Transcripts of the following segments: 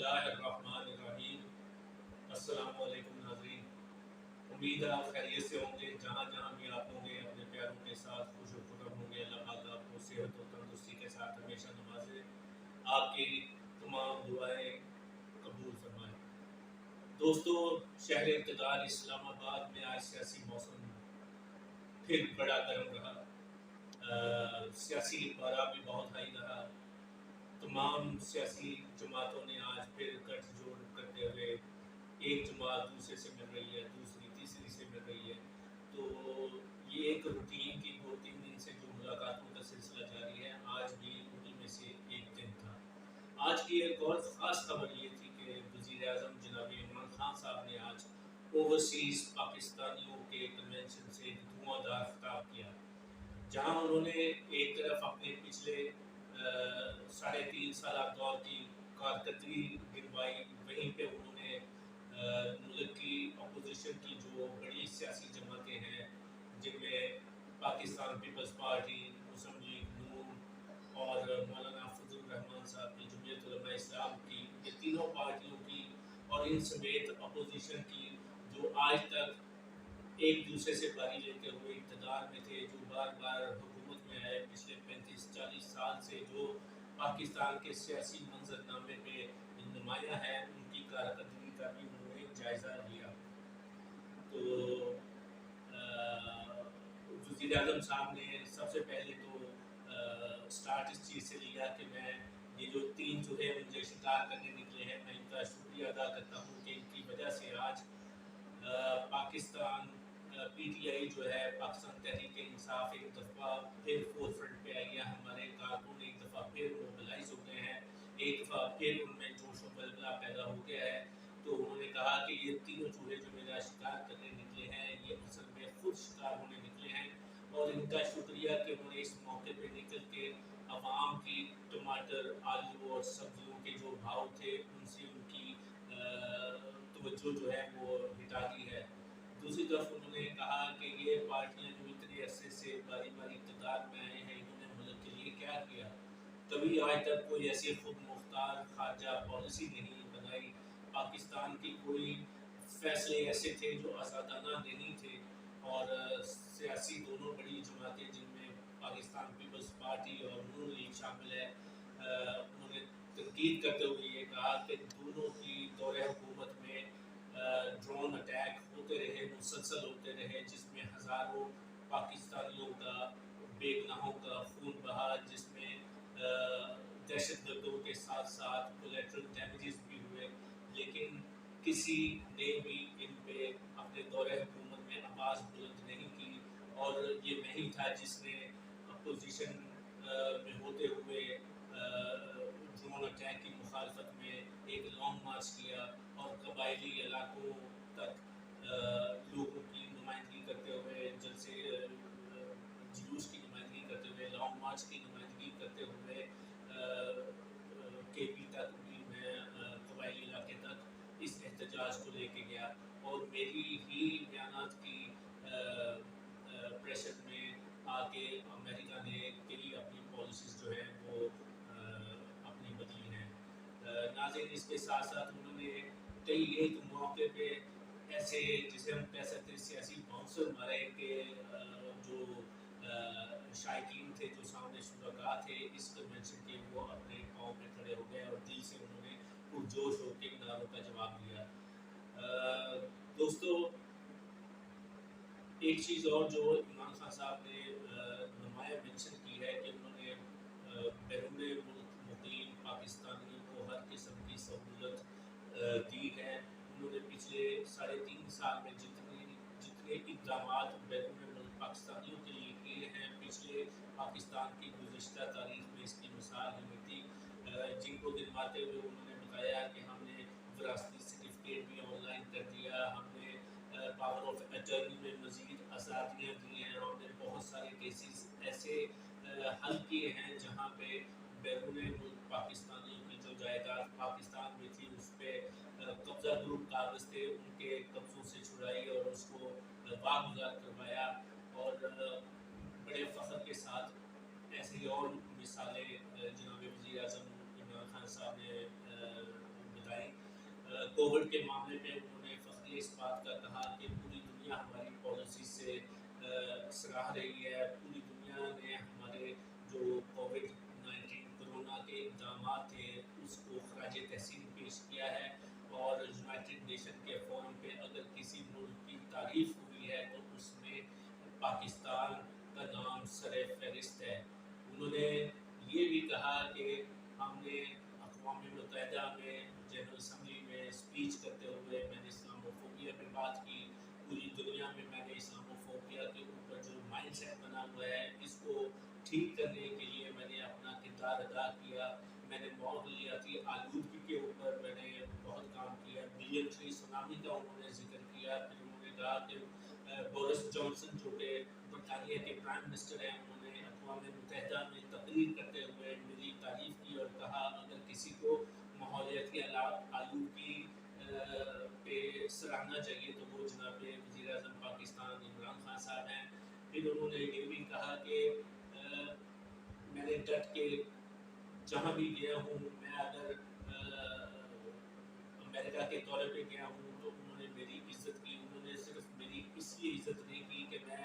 बिस्मिल्लाह अर्रहमान अर्रहीम। अस्सलाम वालेकुम नाज़रीन, उम्मीद है आप खैरियत से होंगे। जहाँ जहाँ भी आप होंगे अपने प्यारों के साथ खुश और खुर्रम होंगे। अल्लाह पाक आपको सेहत और तंदुरुस्ती के साथ हमेशा नवाजे, आपकी तमाम दुआएं कबूल फरमाए। दोस्तों, शहर इक़्तिदार इस्लामाबाद में आज सियासी मौसम फिर बड़ा गर्म रहा। सियासी पारा भी बहुत हाई रहा। तमाम सियासी जमातों ने आज फिर गठजोड़ करते हुए एक जमात दूसरे से मिल रही है, दूसरी तीसरी से मिल रही है। तो ये एक रूटीन की 2-3 दिन से जो मुलाकातों का सिलसिला जारी है, आज भी उन्हीं में से एक दिन था। आज की एक और ख़ास खबर ये थी कि वज़ीर-ए-आज़म जनाब इमरान खान साहब ने आज ओवरसीज़ पाकिस्तानियों के कन्वेंशन से धुआंधार खिताब किया, जहाँ उन्होंने एक तरफ अपने पिछले 3.5 साल दौर की कारकर्दगी गिनवाई, वहीं पे उन्होंने मुल्क की अपोजिशन की जो बड़ी सियासी जमातें हैं, जिनमें पाकिस्तान पीपल्स पार्टी, मुस्लिम लीग नून और मौलाना फजल रहमान साहब की जमीयत उलमा इस्लाम की, ये तीनों पार्टियों की और इन समेत अपोजिशन की जो आज तक एक दूसरे से बारी लेते हुए इक़्तिदार में थे, जो बार बार हुकूमत में आए, पिछले 35-40 साल से जो पाकिस्तान के सियासी मंजरनामे पे नुमाया है, उनकी कारकर्दगी का भी उन्होंने जायज़ा लिया। तो वज़ीर आज़म साहब ने सबसे पहले तो स्टार्ट इस चीज़ से लिया कि मैं ये जो 3 चूहे मुझे शिकार करने निकले हैं, मैं इनका शुक्रिया अदा करता हूँ कि इनकी वजह से आज पाकिस्तान पीटीआई जो है, पाकिस्तान तहरीक इंसाफ एक दफ़ा फिर फोर फ्रंट पे आई है। हमारे कारकुन एक दफ़ा फिर मोबिलाइज हो गए हैं, एक दफ़ा फिर उनमें जोश व बलबला पैदा हो गया है। तो उन्होंने कहा कि ये तीनों चूहे जो मेरा शिकार करने निकले हैं, ये असल में खुद शिकार होने निकले हैं और इनका शुक्रिया कि उन्होंने इस मौके पे निकल के अवाम की टमाटर, आलू और सब्जियों के जो भाव थे, उनसे उनकी तवज्जो जो है वो हटा दी है। दूसरी तरफ उन्होंने कहा कि ये पार्टियां जो इतने अरसे से बारी बारी इक़्तिदार में आए हैं, इन्होंने मुल्क के लिए क्या किया? कभी आज तक कोई ऐसी खुद मुख्तार खारजा पॉलिसी नहीं बनाई। पाकिस्तान की कोई फैसले ऐसे थे जो आज़ादाना नहीं थे और सियासी दोनों बड़ी जमातें, जिनमें पाकिस्तान पीपल्स पार्टी और नून लीग शामिल है, उन्होंने तनकीद करते हुए ये कहा कि दोनों की दौरे हुकूमत में ड्रोन अटैक होते रहे, मुसलसल होते रहे, जिसमें हज़ारों पाकिस्तानियों का, बेगुनाहों का खून बहा, जिसमें दहशत गर्दों के साथ साथ कोलेटरल डैमेजेस भी हुए, लेकिन किसी ने भी इन पे अपने दौरे हुकूमत में आवाज़ बुलंद नहीं की। और ये नहीं था जिसने अपोजिशन में होते हुए ड्रोन अटैक की मुखालफत में एक लॉन्ग मार्च किया और कबायली इलाकों तक लोगों की नुमाइंदगी करते हुए, जलसे जुलूस की नुमाइंदगी करते हुए, लॉन्ग मार्च की नुमाइंदगी करते हुए केपी तक भी मैं कबायली इलाके तक इस एहतजाज को लेके गया और मेरी ही बयानात की प्रेशर में आके अमेरिका ने कई अपनी पॉलिसीज़ जो है वो अपनी बदली हैं। नाज़रीन, इसके साथ साथ उन्होंने कई एक मौके पे ऐसे, जिसे हम कह सकते हैं सियासी बाउंसर मारे, कि जो शायकीन थे, जो सामने शुरका थे इस कन्वेंशन के, वो अपने पाँव पे खड़े हो गए और दिल से उन्होंने पुरजोश होकर नारों का जवाब दिया। दोस्तों, एक चीज़ और जो इमरान खान साहब ने नुमाया मेंशन की है कि उन्होंने बैरून मुल्क मुकीम पाकिस्तानियों को हर किस्म की सहूलत दी है। उन्होंने पिछले 3.5 साल में जितने इक़दामात बैरून मुल्क पाकिस्तानियों के लिए किए हैं, पिछले पाकिस्तान की गुज़िश्ता तारीख़ में इसकी मिसाल नहीं मिलती। जिनको गिनवाते हुए उन्होंने बताया कि हमने विरासती सर्टिफिकेट भी ऑनलाइन कर दिया, हमने पावर ऑफ अटर्नी में मज़ीद आज़ादियाँ दी हैं, हमने बहुत सारे केसेस ऐसे हल किए हैं जहाँ पे बैरून मुल्क पाकिस्तानियों की जो जायदाद पाकिस्तान में थी, उस पर कब्ज़ा ग्रुप कागज़ थे, उनके कब्ज़ों से छुड़ाई और उसको वागुजार करवाया। और बड़े फ़ख्र के साथ ऐसी और मिसालें जनाब वज़ीर आज़म इमरान खान साहब ने बताई कोविड के मामले में उन्होंने फखरी इस बात का कहा कि पूरी दुनिया हमारी पॉलिसी से सराह रही है, पूरी दुनिया ने हमारे जो कोविड-19 कोरोना के इक़दाम थे उसको ख़राज तहसीन पेश किया है, और यूनाइटेड नेशन के फोरम पे अगर किसी मुल्क की तारीफ़ हुई है तो उसमें पाकिस्तान का नाम सरे फहरिस्त है। उन्होंने ये भी कहा कि हमने अक़वाम मुत्तहिदा में जनरल असम्बली में स्पीच करते हुए मैंने इस्लामोफोबिया पे बात की। पूरी दुनिया में मैंने इस्लामोफोबिया के ऊपर जो माइंडसेट बना हुआ है इसको ठीक करने के लिए मैंने अपना किरदार अदा किया। मैंने माहौलियाती आलूदगी के ऊपर मैंने बहुत काम किया। मिलियन ट्री सुनामी का उन्होंने जिक्र किया। फिर उन्होंने कहा कि बोरिस जॉनसन जो कि बरतानिया के प्राइम मिनिस्टर हैं, उन्होंने अक़वाम मुत्तहिदा में तकरीर करते हुए मेरी तारीफ़ की और कहा अगर किसी को माहौलियाती आलूदगी पे सराहना चाहिए तो वो जनाब वज़ीर-ए-आज़म पाकिस्तान इमरान खान साहब हैं। फिर उन्होंने ये भी कहा कि मैंने डट के जहाँ भी गया हूँ, मैं अगर अमेरिका के दौरे पे गया हूँ तो उन्होंने मेरी इज़्ज़त की। उन्होंने सिर्फ मेरी इसलिए इज़्ज़त नहीं की कि मैं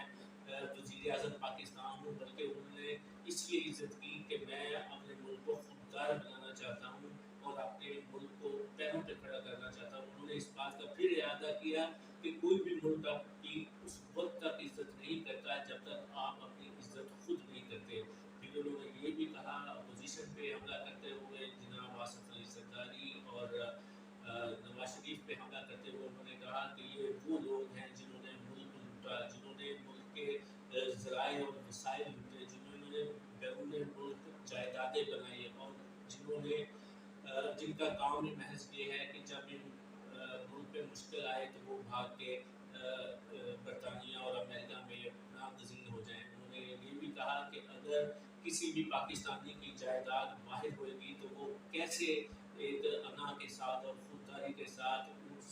वज़ीर-ए-आज़म पाकिस्तान हूँ, बल्कि उन्होंने इसलिए इज़्ज़त की कि मैं अपने मुल्क को खुददार बनाना चाहता हूँ और अपने मुल्क को पैरों पे खड़ा करना चाहता हूँ। उन्होंने इस बात का फिर इरादा किया कि कोई भी मुल्क आपकी उस वक़्त तक इज़्ज़त नहीं करता जब तक आप अपनी इज़्ज़त खुद नहीं करते। फिर उन्होंने ये भी कहा अपोज़िशन पे हमला करते हुए जनाब आसिफ अली ज़रदारी और नवाज शरीफ पे हमला करते हुए उन्होंने कहा कि ये वो लोग हैं जिन्होंने मुल्क लूटा, जिन्होंने मुल्क के ज़राए और वसाइल लूटे, जिन्होंने बैरून मुल्क जायदादें बनाई और जिन्होंने जिनका काम ही महज ये है कि जब इन मुल्क पे मुश्किल आए तो वो भाग के बरतानिया और अमेरिका में नामगज़ीर हो जाएँ। उन्होंने ये भी कहा कि अगर किसी भी पाकिस्तानी की जायदाद बाहिर होएगी तो वो कैसे एक अना के साथ और खुददारी के साथ उस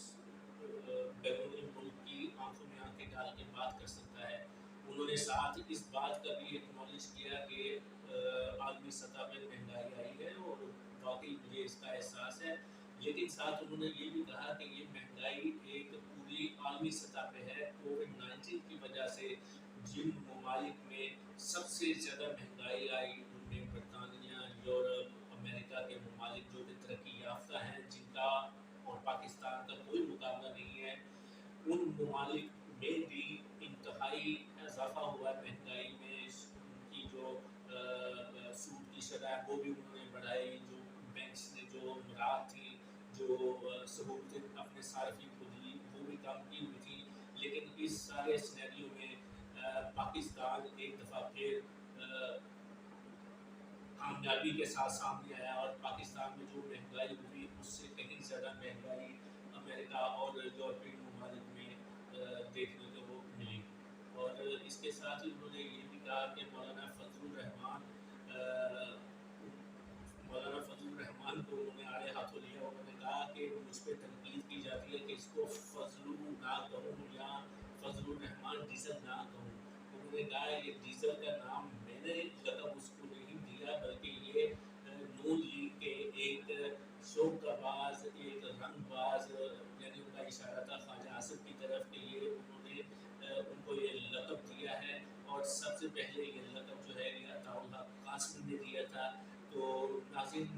बैरूनी मुल्क की आंखों में आंखें डाल के बात कर सकता है। उन्होंने साथ इस बात का भी एक्नॉलेज किया कि आलमी सतह पर महंगाई आई है और वाकई मुझे इसका एहसास है, लेकिन साथ उन्होंने ये भी कहा कि ये महंगाई एक पूरी आलमी सतह पे है। कोविड-19 की वजह से जिन ममालिक में सबसे ज़्यादा महंगाई आई उनमें बरतानिया, यूरोप, अमेरिका के ममालिक जो कि तरक्की याफ्ता हैं, जिनका और पाकिस्तान का कोई मुकाबला नहीं है, उन ममालिक में भी इंतहाई इजाफा हुआ है महंगाई में। उनकी जो सूद की शरह वो भी उन्होंने बढ़ाई, जो बैंक्स ने जो मुराद थी, जो सहूलतें अपने सार्फिन को दी वो भी कम की हुई थी। लेकिन इस सारे सिनेरियो में पाकिस्तान एक दफ़ा फिर कामयाबी के साथ सामने आया और पाकिस्तान में जो महंगाई हुई उससे कहीं ज़्यादा महंगाई अमेरिका और यूरोपियन ममालिक में देखने को मिली। और इसके साथ ही उन्होंने ये भी कहा कि मौलाना फजलुर रहमान को उन्होंने आड़े हाथों लिया। उन्होंने कहा कि मुझ पर तनकीद की जाती है कि इसको फजलू ना कहूँ या फजलुर रहमान डीजल ना कहूँ। उन्होंने कहा ये डीजल का नाम मैंने लक़ब उसको नहीं दिया, बल्कि ये नून लीग के एक शोबाज, एक रंगबाज, यानी उनका इशारा था ख्वाजा आसिफ की तरफ कि ये उन्होंने उनको ये लक़ब दिया है। और सबसे पहले ये लक़ब जो है ये अताउल हक कासिमी ने दिया था। तो नाज़रीन,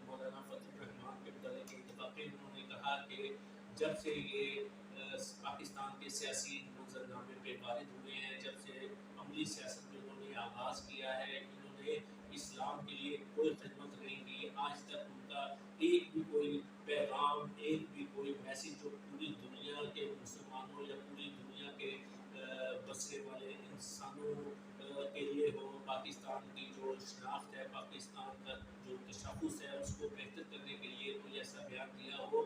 मौलाना फजलुर रहमान के मुतालिक एक दफ़ा फिर उन्होंने कहा कि जब से ये पाकिस्तान के सियासी मंजरनामे पे वारिद हुए हैं, जब से अमली सियासत में उन्होंने आगाज़ किया है, इन्होंने इस्लाम के लिए कोई खिदमत नहीं की। आज तक उनका एक भी कोई पैगाम, एक भी कोई मैसेज जो पूरी दुनिया के मुसलमानों या पूरी दुनिया के बसने वाले इंसानों के लिए हो, पाकिस्तान की जो शनाख्त है, पाकिस्तान का जो तशख़्ख़ुस है उसको बेहतर करने के लिए कोई ऐसा बयान दिया हो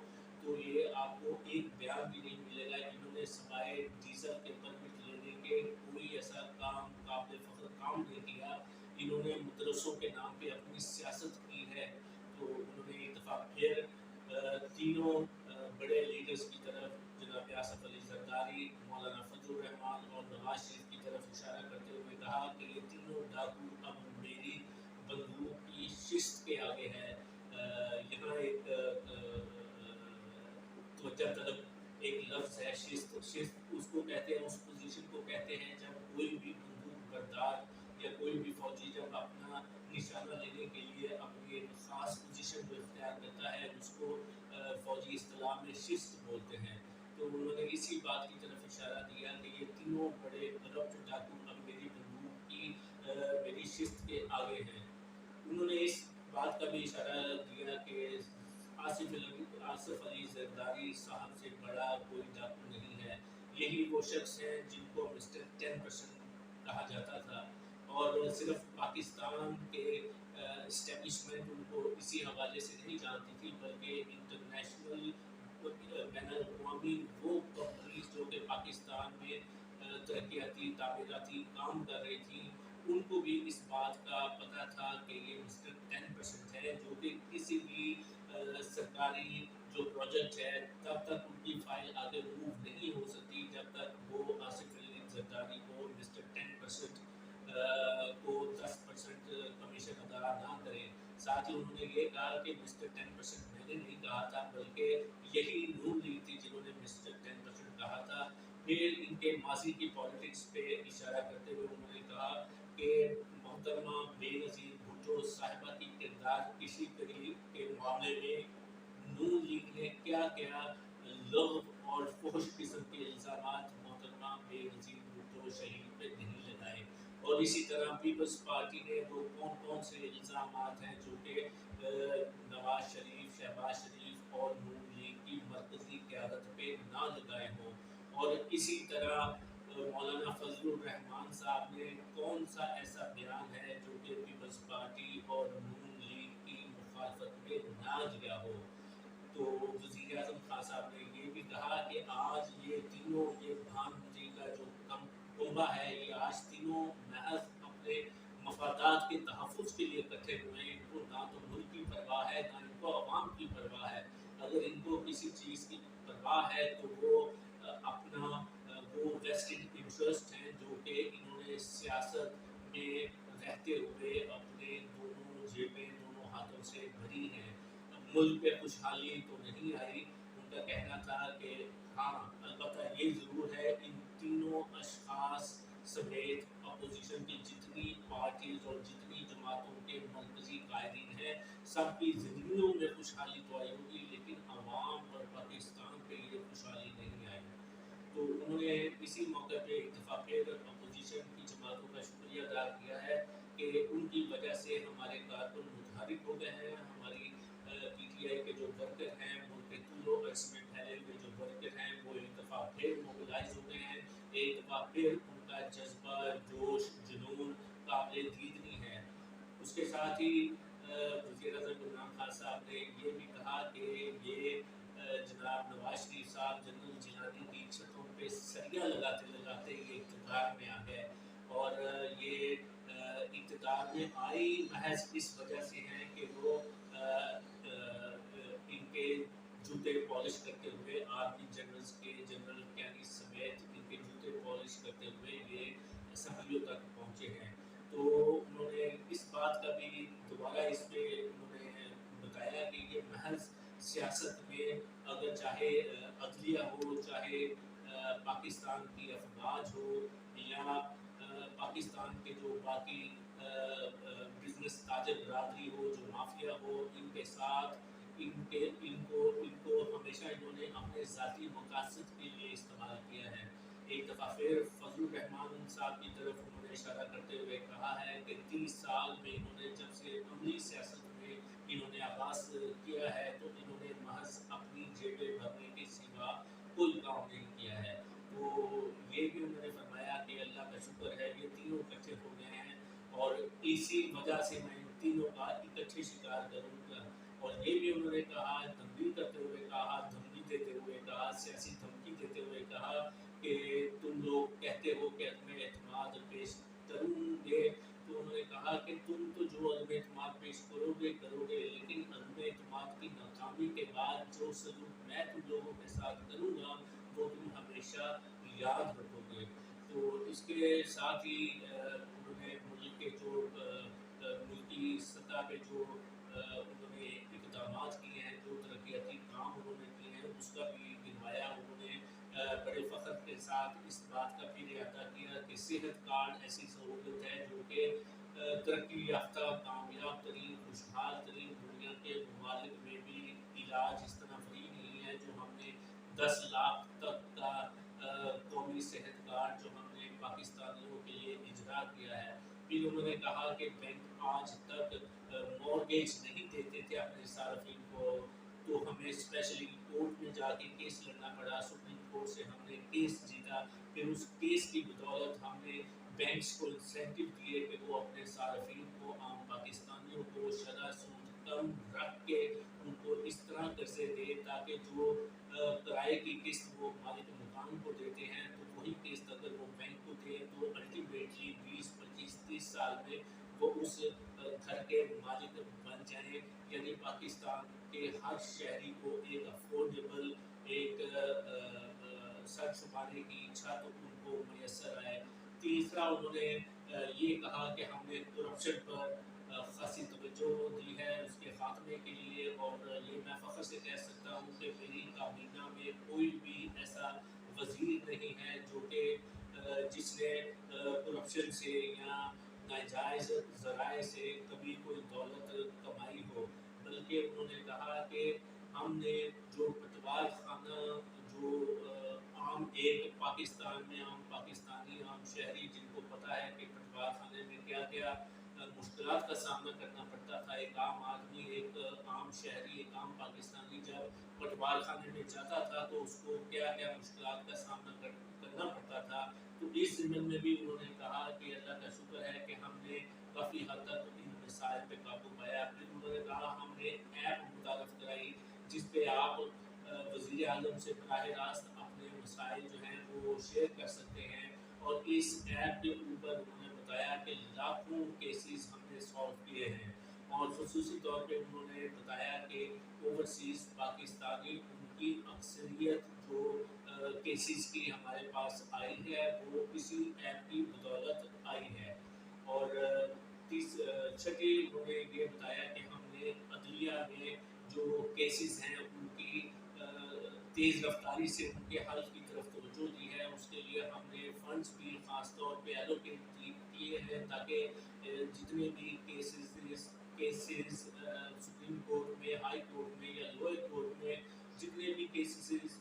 तो ये आपको एक बयान भी नहीं मिलेगा। इन्होंने सिवाय डीजल के परमिट लेने के कोई ऐसा काम, काबिल फ़ख्र काम नहीं किया। इन्होंने मदरसों के नाम पे अपनी सियासत की है। तो उन्होंने एक दफ़ा फिर तीनों बड़े लीडर्स की तरफ जनाब आसिफ अली ज़रदारी, मौलाना फजलुर रहमान और नवाज शरीफ की तरफ इशारा करते हुए कहा कि ये तीनों डाकू अब इशारा दिया कि आसिफ अली जरदारी साहब से बड़ा कोई डाकू नहीं है, यही वो शख्स है जिनको मिस्टर 10% कहा जाता था, और सिर्फ पाकिस्तान के इस्टेब्लिशमेंट उनको इसी हवाले से नहीं जानती थी, बल्कि इंटरनेशनल बैनुल-अक़वामी वो कंपनीज जो कि पाकिस्तान में तरक्याती तामीराती काम कर रही थी, उनको भी इस बात का पता था कि ये मिस्टर 10% है, जो कि किसी भी सरकारी जो प्रोजेक्ट है तब तक उनकी फाइल आगे मूव नहीं हो सकती जब तक वो आसिफ अली जरदारी को मिस्टर 10% को 10% कमीशन अदा ना करें। साथ ही उन्होंने ये कहा कि मिस्टर 10% मैंने नहीं कहा था, बल्कि यही नून लीग थी जिन्होंने मिस्टर 10% कहा था। फिर इनके माजी की पॉलिटिक्स पे इशारा करते हुए उन्होंने कहा कि मोहतरमा बेनज़ीर भुट्टो साहिबा की किरदार किसी के मामले में नून लीग ने क्या क्या लग़्व और फुहश किस्म के इल्ज़ामात मोहतरमा बेनज़ीर भुट्टो शहीद पे नहीं लगाए, और इसी तरह पीपल्स पार्टी ने वो कौन कौन से इल्ज़ामात हैं जो कि नवाज शरीफ, शहबाज शरीफ और नून लीग की मरकज़ी क़यादत पे ना लगाए हों, और इसी तरह मौलाना फजलुर रहमान साहब ने कौन सा ऐसा बयान है जो कि पीपल्स पार्टी और नून लीग की मुखालफत में ना दिया हो। तो वज़ीर आज़म खान साहब ने ये भी कहा कि आज ये तीनों, ये प्रधानमंत्री का जो कुंबा है, ये आज तीनों महज अपने मफादात के तहफ़्फ़ुज़ के लिए इकट्ठे हुए हैं। इनको ना तो मुल्क की परवाह है, ना इनको अवाम की परवाह है। अगर इनको किसी चीज़ की परवाह है तो वो अपना वो वेस्टेड इंटरेस्ट हैं जो कि इन्होंने सियासत में रहते हुए अपने दोनों जेबें दोनों हाथों से भरी हैं। मुल्क पे खुशहाली तो नहीं आई। उनका कहना था कि हाँ, अलबत्ता ये ज़रूर है, इन तीनों अशख़ास समेत अपोजिशन की जितनी पार्टीज़ और जितनी जमातों के मरकज़ी कायदीन हैं, सबकी ज़िंदगियों में खुशहाली तो आई होगी, लेकिन अवाम और पाकिस्तान पे ये खुशहाली नहीं आई। तो उन्होंने इसी मौके पे एक दफ़ा फिर अपोजिशन की जमातों का शुक्रिया अदा किया है कि उनकी वजह से हमारे कारकुन मुतहरिक हो गए हैं, हमारी पीटीआई के जो वर्कर हैं, मुल्क के तूलो अर्ज़ में फैले हुए जो वर्कर हैं, वो एक दफ़ा फिर मोबिलाइज हो गए हैं। एक दफ़ा फिर उनका जज्बा, जोश, जुनून काबिल दीदनी है। उसके साथ ही वज़ीर आज़म इमरान खान साहब ने ये भी कहा कि ये जनाब नवाज शरीफ साहब जनरल जिलानी की छतों पे सरिया लगाते लगाते ये इक़्तिदार में आ गए, और ये इक़्तिदार में आई महज इस वजह से हैं कि वो इनके जूते पॉलिश करते हुए आर्मी जनरल्स के जनरल कैनी समेत इनके जूते पॉलिश करते हुए ये असम्बलियों तक पहुँचे हैं। तो उन्होंने इस बात का भी दोबारा इस पे उन्होंने बताया कि ये महज सियासत में अगर चाहे अदलिया हो, चाहे पाकिस्तान की अफवाज हो, या पाकिस्तान के जो बाकी बिजनेस ताजर बरादरी हो, जो माफिया हो, इनके साथ इनको हमेशा इन्होंने अपने ज़ाती मकासद के लिए इस्तेमाल किया है। एक दफ़ा फिर फजलुर रहमान साहब की तरफ उन्होंने इशारा करते हुए कहा है कि 30 साल में इन्होंने जब से अमली सियासत में इन्होंने आगाज़ किया है, तो इन्होंने महज अपनी जेबें भरने के सिवा कोई काम नहीं किया है। तो ये भी उन्होंने फरमाया कि अल्लाह का शुक्र है, ये तीनों इकट्ठे हो गए हैं, और इसी वजह से मैं इन तीनों का इकट्ठे शिकार करूँगा। और ये भी उन्होंने कहा, तंबीह करते हुए कहा, धमकी देते हुए कहा, सियासी धमकी देते हुए कहा कि तुम लोग कहते हो कि अदम एतमाद पेश करूँगे, तो उन्होंने कहा कि तुम तो जो अदम एतमाद पेश करोगे करोगे, लेकिन अदम एतमाद की नाकामी के बाद जो सलूक मैं तुम लोगों के साथ करूँगा वो तुम हमेशा याद रखोगे। तो इसके साथ ही उन्होंने मुल्क के जो मुल्की सतह पे जो उन्होंने इक़दामात किए हैं, जो तरक्याती काम उन्होंने किए हैं, उसका भी गिनवाया। उन्होंने बड़े फ़ख्र के साथ इस बात का भी अदा किया कि सेहत कार्ड ऐसी सहूलत है जो कि तरक्की याफ्ता, कामयाब तरीन, खुशहाल तरीन दुनिया के ममालिक में भी इलाज इस तरह फ्री नहीं है जो हमने 10 लाख तक का कौमी सेहत कार्ड जो हमने पाकिस्तानियों के लिए इजरा किया है। फिर उन्होंने कहा कि बैंक आज तक मॉर्गेज नहीं देते थे अपने सार्फिन को, तो हमें स्पेशली कोर्ट में जाके केस लड़ना पड़ा, सुप्रीम कोर्ट से हमने केस जीता, फिर उस केस की बदौलत हमने बैंक्स को इंसेंटिव दिए कि वो अपने सार्फिन को, आम पाकिस्तानियों को शरह सूद कम रख के उनको इस तरह कर्जे दे ताकि जो किराए की किस्त वो मालिक मकान को देते हैं तो वही किस्त अगर वो बैंक को दे तो अल्टीमेटली 20 25 30 साल में वो उस घर के मालिक बन जाए, यानी पाकिस्तान के हर शहरी को एक अफोर्डेबल एक सर छुपाने की छत उनको मैसर आए। तीसरा उन्होंने ये कहा कि हमने करप्शन पर खासी तवज्जो दी है उसके खात्मे के लिए, और ये मैं फ़ख्र से कह सकता हूँ कि मेरी काबीना में कोई भी ऐसा वज़ीर नहीं है जो कि जिसने करप्शन से या नाजायज़ ज़राए से कभी कोई दौलत कमाई हो, बल्कि उन्होंने कहा कि हमने जो पटवार खाना जो आम एक पाकिस्तान में आम पाकिस्तानी आम शहरी जिनको पता है कि पटवार खाने में क्या क्या मुश्किलात का सामना करना पड़ता था, एक आम आदमी एक आम शहरी एक आम पाकिस्तानी जब पटवार खाने में जाता था तो उसको क्या क्या मुश्किलात का सामना करना पड़ता था। तो इस ज़िम्मन में भी उन्होंने कहा कि अल्लाह का शुक्र है कि हमने काफ़ी हद तक इन मसाइल पे काबू पाया। फिर उन्होंने कहा हमने ऐप मुतारफ़ कराई जिस पे आप वज़ीर आज़म से बराह रास्त अपने मसाइल जो हैं वो शेयर कर सकते हैं, और इस ऐप के ऊपर उन्होंने बताया कि लाखों केसेस हमने सॉल्व किए हैं, और ख़ुसूसी तौर पे उन्होंने बताया कि ओवरसीज़ पाकिस्तानी उनकी अक्सरियत जो केसेस की हमारे पास आई है वो इसी ऐप की बदौलत आई है। और छठी उन्होंने ये बताया कि हमने अदलिया में जो केसेस हैं उनकी तेज़ रफ्तारी से उनके हल की तरफ तवज्जो दी है, उसके लिए हमने फंड्स भी ख़ास तौर पे एलोकेट किए हैं ताकि जितने भी केसेस सुप्रीम कोर्ट में, हाई कोर्ट में या लोअर कोर्ट में जितने भी केसेस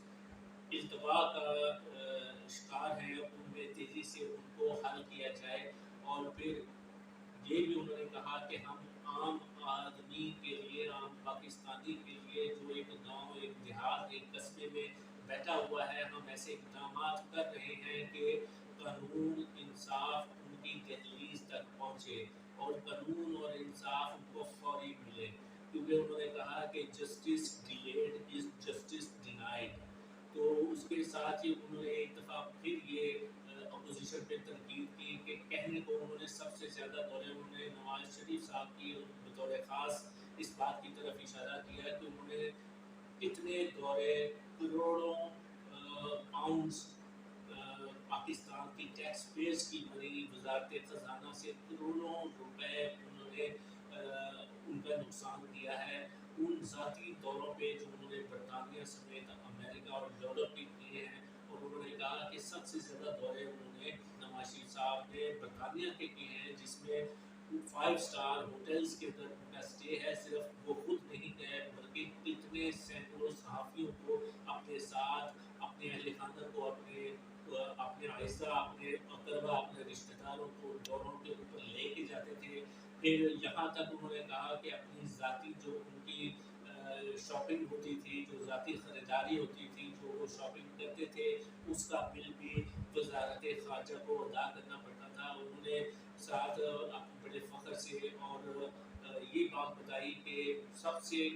इल्तवा का शिकार हैं उनमें तेज़ी से उनको हल किया जाए। और फिर ये भी उन्होंने कहा कि हम आम आदमी के लिए, आम पाकिस्तानी के लिए जो एक गांव, एक देहात, एक कस्बे में बैठा हुआ है, हम ऐसे इक़दाम कर रहे हैं कि कानून इंसाफ उनकी दहलीज तक पहुँचे और कानून और इंसाफ उनको फौरी मिले, क्योंकि उन्होंने कहा कि justice delayed is justice denied. तो उसके साथ ही उन्होंने एक दफ़ा फिर ये अपोजिशन पे तनकीद की कि कहने को उन्होंने सबसे ज़्यादा दौरे उन्होंने नवाज शरीफ साहब की बतौर ख़ास इस बात की तरफ इशारा किया कि उन्होंने कितने दौरे करोड़ों पाउंड्स पाकिस्तान की टैक्स पेयर्स की बनी वजारत ख़जाना से करोड़ों रुपए उन्होंने उनका नुकसान किया है उन ज़ाती दौरों पे जो उन्होंने बरतानिया समेत अमेरिका और यूरोप के किए हैं। और उन्होंने कहा कि सबसे ज़्यादा दौरे उन्होंने नवाज शरीफ साहब ने बरतानिया के किए हैं, जिसमें 5 स्टार होटल्स के अंदर उनका स्टे है। सिर्फ वो खुद नहीं गए बल्कि कितने सैकड़ों सहाफ़ियों को अपने साथ, अपने अहल खाना को, अपने आइज़ा, अपने अकरबा, अपने रिश्तेदारों को दौरों के ऊपर लेके जाते थे। फिर यहाँ तक उन्होंने कहा कि अपनी ज़ाती जो उनकी शॉपिंग होती थी, जो ज़ाती ख़रीदारी होती थी, जो वो शॉपिंग करते थे, उसका बिल भी वज़ारत ख़ारजा को अदा करना पड़ता था। उन्होंने साथ बड़े फ़ख्र से और ये बात बताई कि सबसे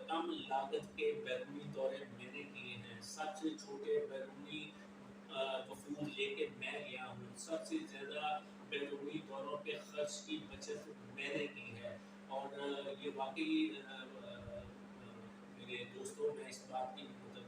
कम लागत के बैरूनी दौरे मैंने किए हैं, सबसे छोटे बैरूनी वफूद लेके मैं गया हूँ, सबसे ज़्यादा बैरूनी दौरों पे ख़र्च की बचत मैंने की है। और ये वाकई मेरे दोस्तों, मैं इस बात की मतलब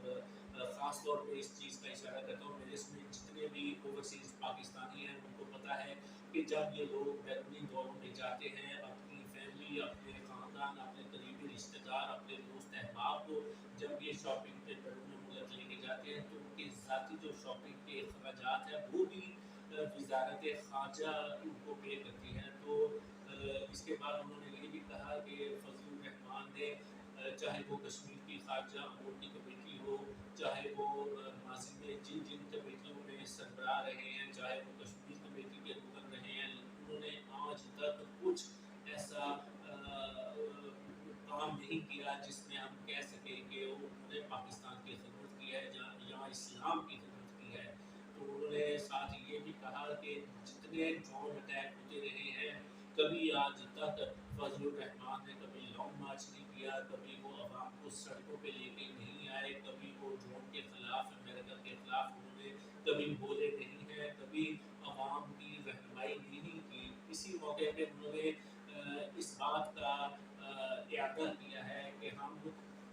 ख़ास तौर पे इस चीज़ का इशारा करता हूँ, मेरे इसमें जितने भी ओवरसीज़ पाकिस्तानी हैं उनको पता है कि जब ये लोग बैरूनी दौरों में जाते हैं अपनी फैमिली, अपने ख़ानदान, अपने करीबी रिश्तेदार, अपने दोस्त अहबाब को जब ये शॉपिंग पे बैरून मुल्क लेके जाते हैं तो उनकी ज़ाती जो शॉपिंग के अखराजात हैं वो भी वज़ारत ख़ारजा उनको पे करती है। तो इसके बाद उन्होंने ये भी कहा कि फजलुर रहमान ने चाहे वो कश्मीर की ख़ारजा अमूर की कमेटी हो, चाहे वो माजी में जिन जिन कमेटियों में सरबराह रहे हैं, चाहे वो कश्मीर कमेटी के रुकन रहे हैं, उन्होंने आज तक कुछ ऐसा काम नहीं किया जिसमें हम कह सकें कि उन्होंने पाकिस्तान की खिदमत की है या इस्लाम की खिदमत की है। तो उन्होंने साथ ये भी कहा कि जितने ड्रोन अटैक होते रहे हैं, कभी आज तक फजलुर रहमान ने कभी लॉन्ग मार्च नहीं किया, कभी वो अवाम को सड़कों पे लेके नहीं आए, कभी वो ड्रोन के खिलाफ, अमेरिका के खिलाफ उन्होंने कभी बोले नहीं हैं, कभी अवाम की रहनुमाई नहीं की। इसी मौके पे उन्होंने इस बात का इरादा किया है कि हम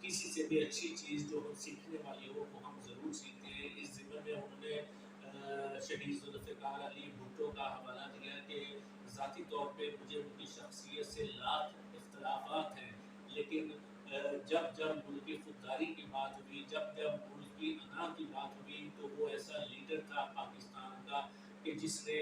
किसी से भी अच्छी चीज़ जो सीखने वाली हो वो हम ज़रूर सीखते हैं। इस ज़िम्मे में उन्होंने शहीद जुल्फ़िकार अली भुट्टो का हवाला दिया कि ज़ाती तौर पे मुझे उनकी शख्सियत से लाख इख्तलाफात हैं, लेकिन जब जब मुल्क की खुददारी की बात हुई, जब जब मुल्क की अना की बात हुई, तो वो ऐसा लीडर था पाकिस्तान का कि जिसने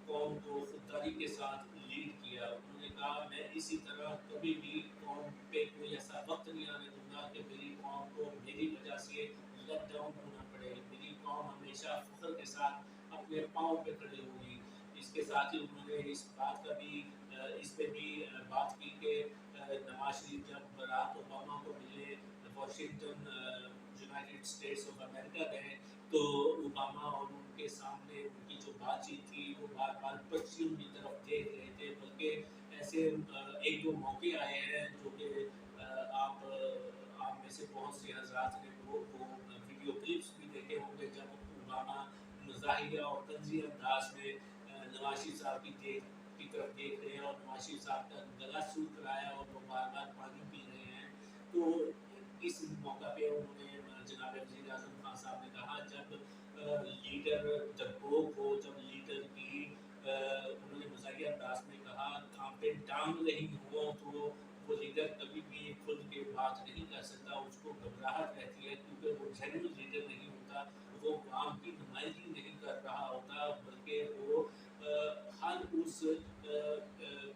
कौम को खुददारी के साथ लीड किया। उन्होंने कहा, मैं इसी तरह कभी भी कौम पे कोई ऐसा वक्त नहीं आने दूंगा कि मेरी कौम को मेरी वजह से लेट डाउन होना पड़े। मेरी कौम हमेशा फख्र के साथ अपने पाँव पे खड़ी होगी। इसके साथ ही उन्होंने इस बात का भी इस पे भी बात की कि नवाज शरीफ जब बराक ओबामा को मिले Washington United states of America गए, तो ओबामा और उनके सामने उनकी जो बातचीत थी वो बार बार पश्चिम की तरफ देख रहे थे। बल्कि ऐसे एक दो मौके आए हैं जो कि आप में से बहुत से हजरात ने वो वीडियो क्लिप्स भी देखे होंगे, जब ओबामा मज़ाहिया और तंज़ी अंदाज में नवाज शरीफ साहब की तरफ देख रहे हैं और नवाज शरीफ साहब का गला सूख रहा है और वो बार बार पानी पी रहे हैं। तो इस मौका पे उन्होंने जनाब वज़ीर आज़म खान साहब ने कहा, जब लीडर डरपोक हो, जब लीडर की उन्होंने मज़ाहिया अंदाज में कहा काम पे टांग नहीं हो, तो वो लीडर कभी भी खुल के बात नहीं कर सकता, उसको घबराहट रहती है क्योंकि वो जेन्युइन लीडर नहीं होता, वो काम की नुमाइंदगी नहीं कर रहा होता, बल्कि वो हर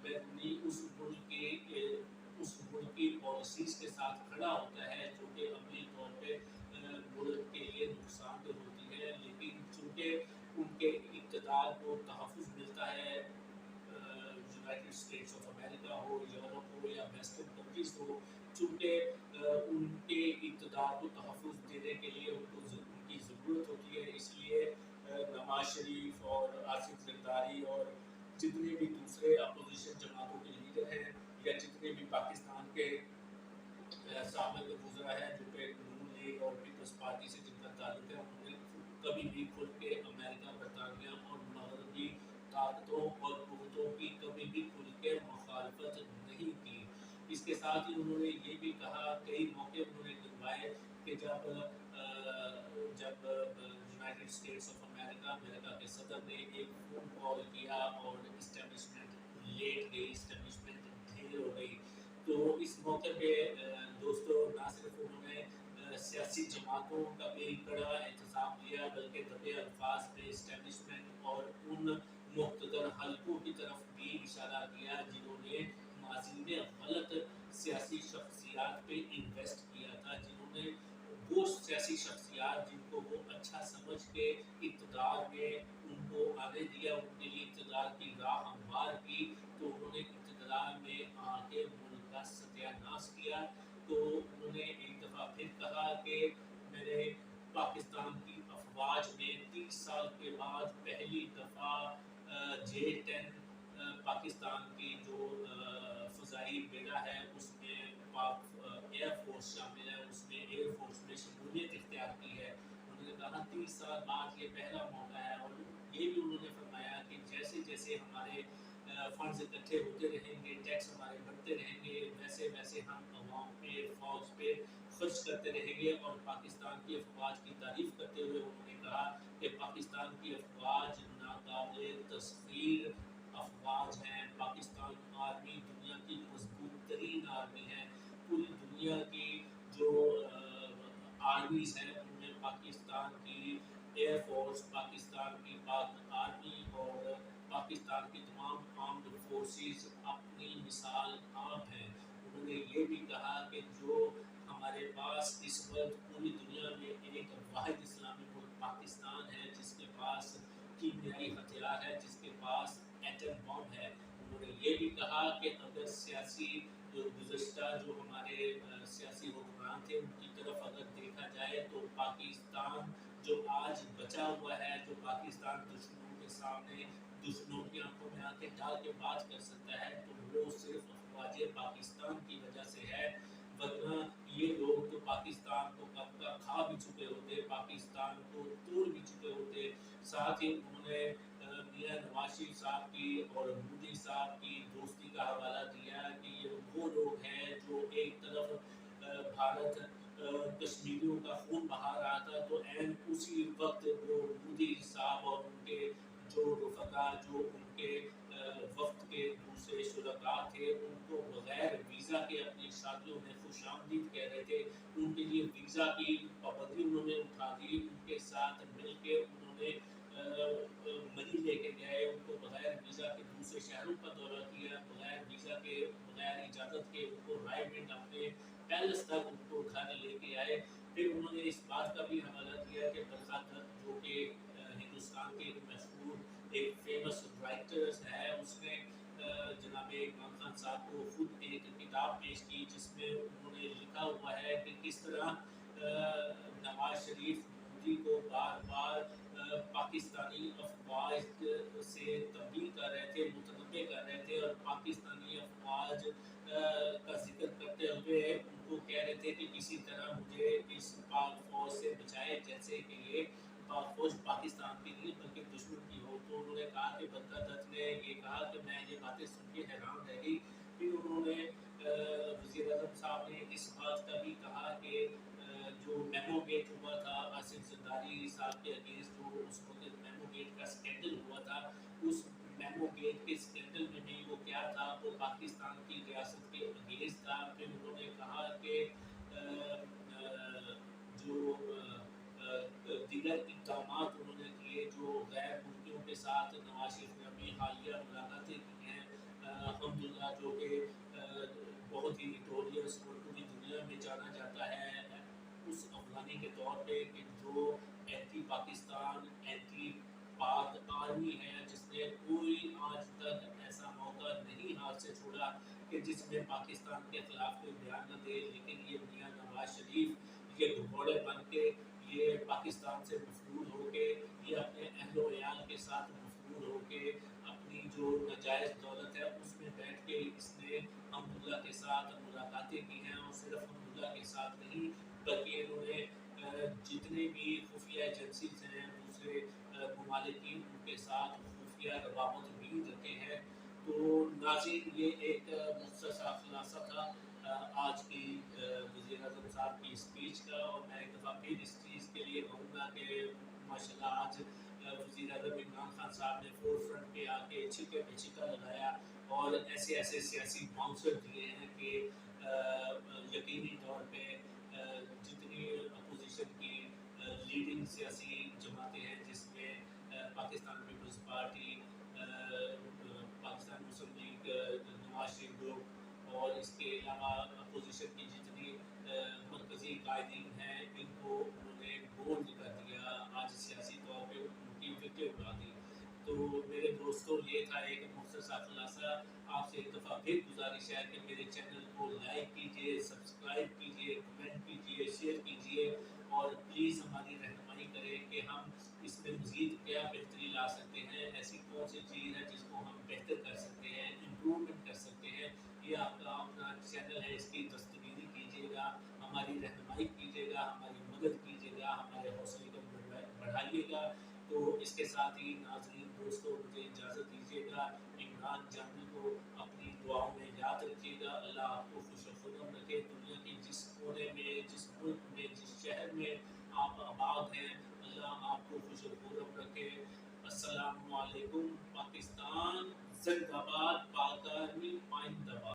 बैरूनी उस मुल्क की पॉलिसीज़ के साथ खड़ा होता है जो कि अमली तौर पे मुल्क के लिए नुकसानदेह होती है। लेकिन चूँकि उनके इक़्तिदार को तहफ़्फ़ुज़ मिलता है, यूनाइटेड स्टेट्स ऑफ अमेरिका हो, यूरोप हो या वेस्टर्न कंट्रीज़ हो, चूँकि उनके इक़्तिदार को तहफ़्फ़ुज़ देने के लिए उनकी ज़रूरत होती है, इसलिए नवाज शरीफ और आसिफ ज़रदारी और जितने भी दूसरे अपोजिशन जमातों के लीडर हैं या जितने भी पाकिस्तान के साबिक़ वज़रा हैं जो कि नून लीग और पीपल्स पार्टी से जिनका ताल्लुक है, उन्होंने कभी भी खुल के अमेरिका, बरतानिया और मगरबी ताकतों और कुव्वतों की कभी भी खुल के मुखालफत नहीं की। इसके साथ ही उन्होंने ये भी कहा, कई मौके उन्होंने गिनवाए कि जब यूनाइटेड स्टेट्स ऑफ अमेरिका के सदर ने एक फ़ोन कॉल किया और इस्टेब्लिशमेंट लेट गई, इस्टेब्लिशमेंट ढील हो गई। तो इस मौके पे दोस्तों ना सिर्फ उन्होंने सियासी जमातों का भी कड़ा एहतसाब किया, बल्कि दबे अल्फाज में इस्टेब्लिशमेंट और उन मुख्तदर हलकों की तरफ भी इशारा किया जिन्होंने माजी में गलत सियासी शख्सियात पे इन्वेस्ट किया था, जिन्होंने वो सियासी शख्सियात जिनको वो अच्छा समझ के इक़्तिदार में उनको आने दिया, उनके लिए इक़्तिदार की राह हमवार की, तो उन्होंने इक़्तिदार में आके मुल्क का सत्यानाश किया। तो उन्होंने एक दफ़ा फिर कहा कि मैंने पाकिस्तान की अफवाज में 30 साल के बाद पहली दफ़ा J-10 पाकिस्तान की जो फ़ज़ाई बेड़ा है उसमें पाक एयर फोर्स शामिल है, उसमें एयर फोर्स में शमूलियत इख्तियार की है। उन्होंने कहा 30 साल बाद ये पहला मौका है और ये भी उन्होंने फरमाया कि जैसे जैसे हमारे फंड्स इकट्ठे होते रहेंगे, टैक्स हमारे बढ़ते रहेंगे, वैसे वैसे हम अवाम पे, फ़ौज पे खर्च करते रहेंगे। और पाकिस्तान की अफवाज की तारीफ़ करते हुए उन्होंने कहा कि पाकिस्तान की अफवाज नाकाबिले तस्ख़ीर अफवाज हैं। पाकिस्तान आर्मी दुनिया की मजबूत तरीन आर्मी है। पूरी दुनिया की जो आर्मीज़ हैं उनमें पाकिस्तान की एयर फोर्स, पाकिस्तान की पाक आर्मी और पाकिस्तान की तमाम आर्म्ड फोर्सेस अपनी मिसाल आप हैं। उन्होंने ये भी कहा कि जो हमारे पास इस वक्त पूरी दुनिया में एक वाहिद इस्लामी मुल्क पाकिस्तान है जिसके पास कीमियाई हथियार है, जिसके पास एटम बम है। उन्होंने ये भी कहा कि अगर सियासी जो गुज़श्ता जो हमारे हमारे सियासी हुक्मरान थे उनकी तरफ अगर देखा जाए तो पाकिस्तान जो आज बचा हुआ है, जो पाकिस्तान दुश्मनों के सामने दुश्मनों की आंखों में आंखें डाल के बात कर सकता है, तो वो सिर्फ अफवाज पाकिस्तान की वजह से है। वरना ये लोग तो पाकिस्तान को कब का खा भी चुके होते, पाकिस्तान को तोड़ भी चुके होते। साथ ही उन्होंने मियां नवाज शरीफ साहब की और मोदी साहब की दोस्ती का हवाला दिया कि ये वो लोग हैं जो एक तरफ भारत कश्मीरियों का खून बहा रहा था, तो एन उसी वक्त वो मोदी साहब और उनके जो रफ़का, जो उनके वक्त के दूसरे शुरका थे, उनको बगैर वीज़ा के अपनी शादियों में खुशामदीद कह रहे थे। उनके लिए वीज़ा की पाबंदी उन्होंने उठा दी, उनके साथ मिल के उन्होंने मनी लेके गए, उनको बगैर वीज़ा के दूसरे शहरों का दौरा किया, बगैर वीज़ा के, बगैर इजाज़त के उनको रायगंज अपने पैलेस तक उनको घर लेके आए। फिर उन्होंने इस बात का भी हवाला दिया कि बरखा दत्त जो कि हिंदुस्तान के मशहूर एक फेमस राइटर्स है, उसने जनाब इमरान खान साहब को खुद एक किताब पेश की जिसमें उन्होंने लिखा हुआ है कि किस तरह नवाज शरीफ मोदी को बार बार पाकिस्तानी अफवाज से तब्दील कर रहे थे, मुतनब्बे कर रहे थे, और पाकिस्तानी अफवाज का जिक्र करते हुए उनको कह रहे थे कि किसी तरह मुझे इस पाक फौज से बचाए, जैसे कि ये पाक फौज पाकिस्तान की नहीं बल्कि दुश्मन की हो। तो उन्होंने कहा कि बरकत दत्त ने ये कहा कि मैं ये बातें सुन के हैरान रह गई। फिर उन्होंने वज़ीर आज़म साहब ने इस बात का भी कहा कि जो मेमो गेट हुआ था आसिफ जरदारी साहब के अगेंस्ट, जो उस वक्त मेमो गेट का स्कैंडल हुआ था, उस मेमो गेट के स्कैंडल में भी वो क्या था, वो पाकिस्तान की रियासत के अगेंस्ट था। फिर उन्होंने कहा कि जो दीगर इक़दाम उन्होंने किए, जो गैर मुल्कियों के साथ नवाज शरीफ ने अपनी हालिया मुलाकातें की हैं, अल्हम्दुलिल्लाह जो कि बहुत ही नोटोरियस और पूरी दुनिया में जाना जाता है उस अफगानी के तौर पे कि जो एंटी पाकिस्तान, एंटी पाक आर्मी है, जिसने कोई आज तक ऐसा मौका नहीं हाथ से छोड़ा कि जिसमें पाकिस्तान के खिलाफ कोई बयान न दे। लेकिन ये मियां नवाज शरीफ ये घोड़े बन के, ये पाकिस्तान से मफरूर होके, ये अपने अहलो अयाल के साथ मफरूर होके अपनी जो नाजायज़ दौलत है उसमें बैठ के इसने अब्दुल्ला के साथ मुलाकातें की हैं, और सिर्फ अब्दुल्ला के साथ नहीं बल्कि इन्होंने जितने भी खुफिया एजेंसीज हैं दूसरे ममालिक की, उनके साथ खुफिया रवाबत भी रखे हैं। तो नाज़रीन, ये एक मुख्तसर खुलासा था आज की वज़ीर आज़म साहब की स्पीच का, और मैं एक दफ़ा फिर इस चीज़ के लिए कहूँगा कि माशाल्लाह आज वज़ीर आज़म इमरान खान साहब ने फोर फ्रंट पे आके छिके पे छिका लगाया और ऐसे ऐसे सियासी बाउंसर दिए हैं कि यकीनी तौर पे जितनी अपोजिशन की लीडिंग सियासी जमातें हैं, जिसमें पाकिस्तान पीपल्स पार्टी, पाकिस्तान मुस्लिम लीग, नवाज शरीफ ग्रुप, और इसके अलावा अपोजिशन की जितनी मरकज़ी कायदीन हैं, इनको उन्होंने बोल्ड कर दिया, आज सियासी तौर पे उनकी विकेट उड़ा दी। तो मेरे दोस्तों, ये था एक मुख्तसर खुलासा। आपसे एक दफ़ा फिर गुजारिश है कि मेरे चैनल को लाइक कीजिए, सब्सक्राइब कीजिए, कमेंट कीजिए, शेयर कीजिए, और प्लीज़ हमारी रहनुमाई करें कि हम इसमें मज़ीद क्या बेहतरी ला सकते हैं, ऐसी कौन सी चीज़ है जिसको हम बेहतर कर सकते हैं, इम्प्रूवमेंट कर सकते हैं। ये आपका अपना चैनल है, इसकी दस्तगीरी कीजिएगा, हमारी रहनुमाई कीजिएगा, हमारी मदद कीजिएगा, हमारे हौसले को बढ़ाइएगा। तो इसके साथ ही नाज़रीन दोस्तों, मुझे इजाज़त दीजिएगा। इमरान जानी को अपनी दुआओं में याद रखिएगा। अल्लाह आपको खुश खुर्रम रखे। दुनिया के जिस कोने में, जिस मुल्क में, जिस शहर में आप आबाद हैं, अल्लाह आपको खुश खुर्रम रखे। अस्सलामु अलैकुम। पाकिस्तान जिंदाबाद। पाक आर्मी